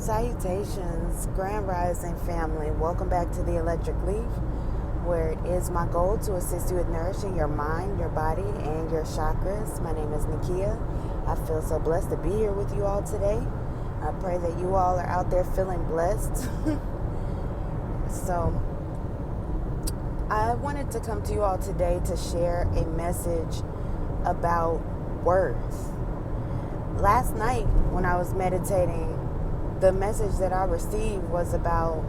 Salutations, Grand Rising family. Welcome back to the Electric Leaf, where it is my goal to assist you with nourishing your mind, your body, and your chakras. My name is Nakia. I feel so blessed to be here with you all today. I pray that you all are out there feeling blessed. So, I wanted to come to you all today to share a message about worth. Last night, when I was meditating, the message that I received was about,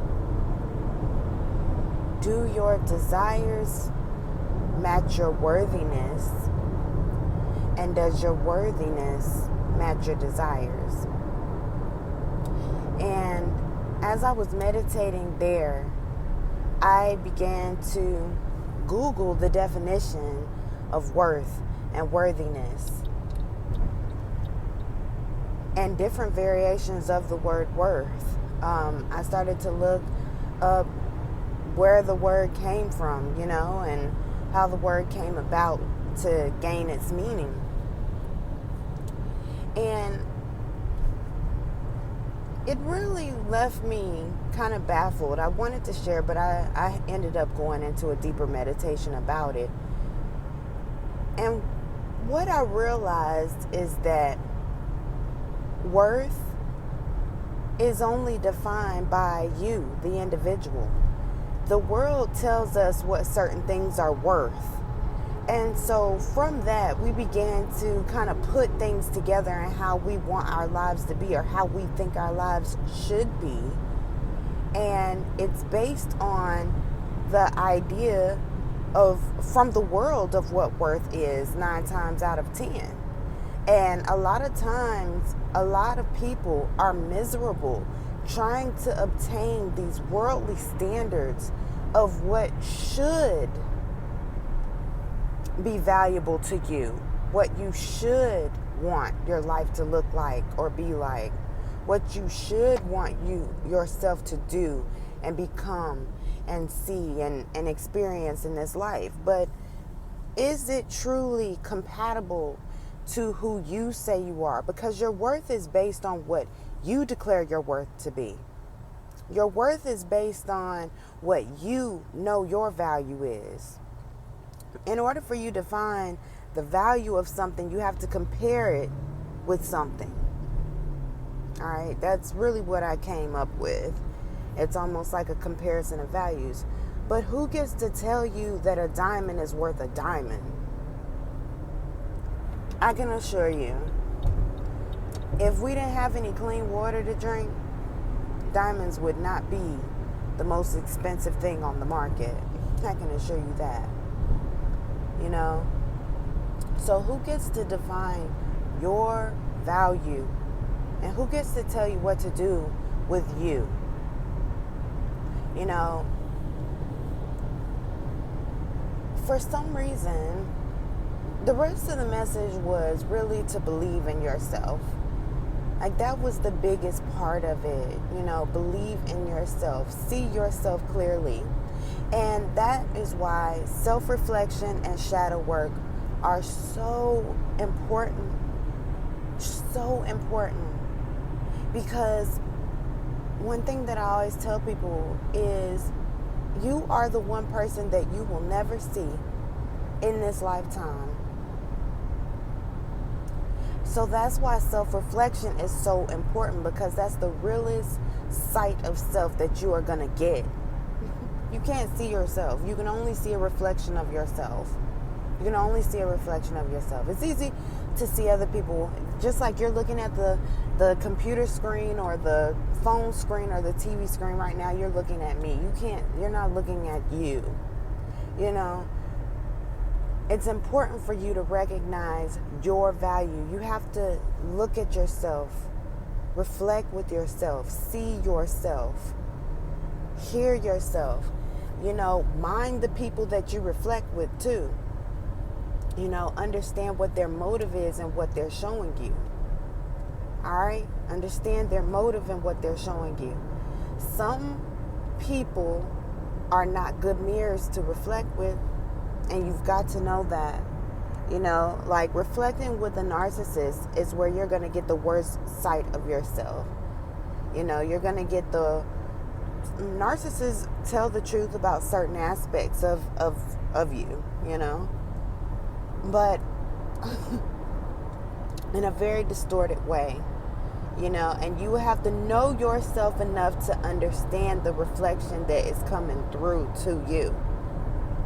do your desires match your worthiness? And does your worthiness match your desires? And as I was meditating there, I began to Google the definition of worth and worthiness, and different variations of the word worth. I started to look up where the word came from, and how the word came about to gain its meaning. And it really left me kind of baffled. I wanted to share, but I ended up going into a deeper meditation about it. And what I realized is that worth is only defined by you, the individual. The world tells us what certain things are worth. And so from that, we began to kind of put things together and how we want our lives to be, or how we think our lives should be. And it's based on the idea from the world of what worth is 9 times out of 10. And a lot of times, a lot of people are miserable trying to obtain these worldly standards of what should be valuable to you, what you should want your life to look like or be like, what you should want yourself to do and become and see and experience in this life. But is it truly compatible to who you say you are? Because your worth is based on what you declare your worth to be. Your worth is based on what you know your value is. In order for you to find the value of something, you have to compare it with something. All right, that's really what I came up with. It's almost like a comparison of values. But who gets to tell you that a diamond is worth a diamond? I can assure you, if we didn't have any clean water to drink, diamonds would not be the most expensive thing on the market. I can assure you that. So who gets to define your value? And who gets to tell you what to do with you? For some reason, the rest of the message was really to believe in yourself. Like, that was the biggest part of it. Believe in yourself. See yourself clearly. And that is why self-reflection and shadow work are so important. So important. Because one thing that I always tell people is, you are the one person that you will never see in this lifetime. So that's why self-reflection is so important, because that's the realest sight of self that you are going to get. You can't see yourself. You can only see a reflection of yourself. You can only see a reflection of yourself. It's easy to see other people, just like you're looking at the computer screen or the phone screen or the TV screen right now. You're looking at me. You're not looking at you. It's important for you to recognize your value. You have to look at yourself, reflect with yourself, see yourself, hear yourself. Mind the people that you reflect with too. Understand what their motive is and what they're showing you. All right? Understand their motive and what they're showing you. Some people are not good mirrors to reflect with. And you've got to know that. Like reflecting with a narcissist is where you're going to get the worst sight of yourself. You know, you're going to get the narcissists tell the truth about certain aspects of you, you know, but in a very distorted way, you know, and you have to know yourself enough to understand the reflection that is coming through to you.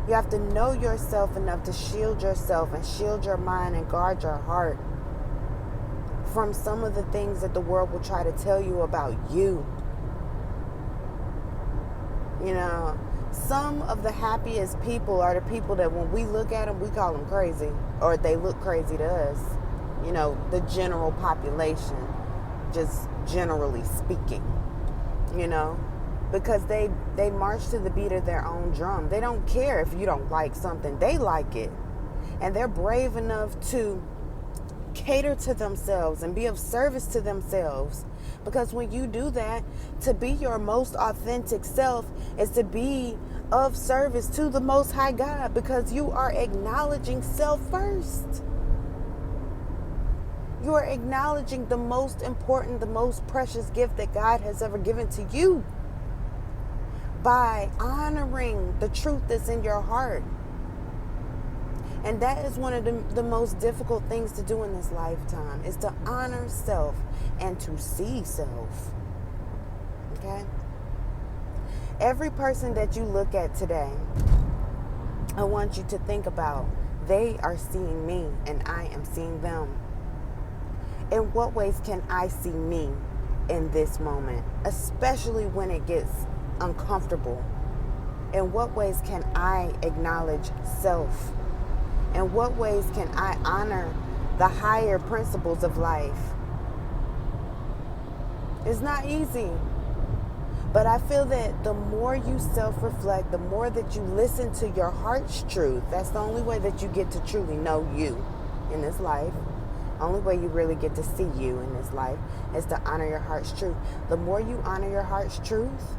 You have to know yourself enough to shield yourself and shield your mind and guard your heart from some of the things that the world will try to tell you about you. You know, some of the happiest people are the people that when we look at them, we call them crazy, or they look crazy to us. You know, the general population, just generally speaking, you know, because they march to the beat of their own drum. They don't care if you don't like something. They like it. And they're brave enough to cater to themselves and be of service to themselves. Because when you do that, to be your most authentic self is to be of service to the Most High God, because you are acknowledging self first. You are acknowledging the most important, the most precious gift that God has ever given to you by honoring the truth that's in your heart. And that is one of the most difficult things to do in this lifetime, is to honor self and to see self. Okay? Every person that you look at today, I want you to think about, they are seeing me and I am seeing them. In what ways can I see me in this moment, especially when it gets uncomfortable? In what ways can I acknowledge self? In what ways can I honor the higher principles of life? It's not easy. But I feel that the more you self-reflect, the more that you listen to your heart's truth, that's the only way that you get to truly know you in this life. The only way you really get to see you in this life is to honor your heart's truth. The more you honor your heart's truth,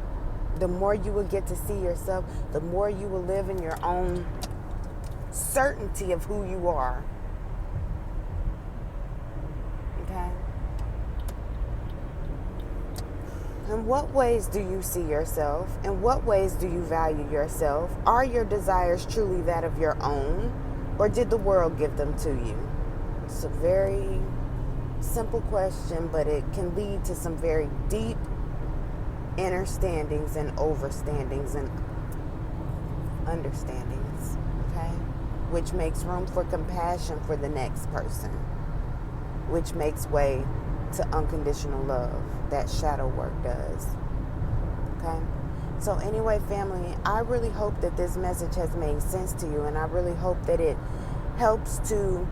the more you will get to see yourself, the more you will live in your own certainty of who you are. Okay? In what ways do you see yourself? In what ways do you value yourself? Are your desires truly that of your own, or did the world give them to you? It's a very simple question, but it can lead to some very deep understandings and overstandings and understandings, okay? Which makes room for compassion for the next person, which makes way to unconditional love. That shadow work does. Okay? So anyway, family, I really hope that this message has made sense to you, and I really hope that it helps to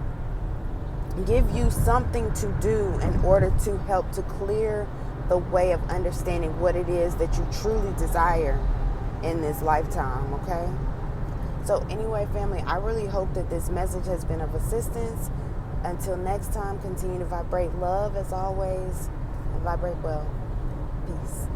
give you something to do in order to help to clear the way of understanding what it is that you truly desire in this lifetime, okay? So anyway, family, I really hope that this message has been of assistance. Until next time, continue to vibrate love as always, and vibrate well. Peace.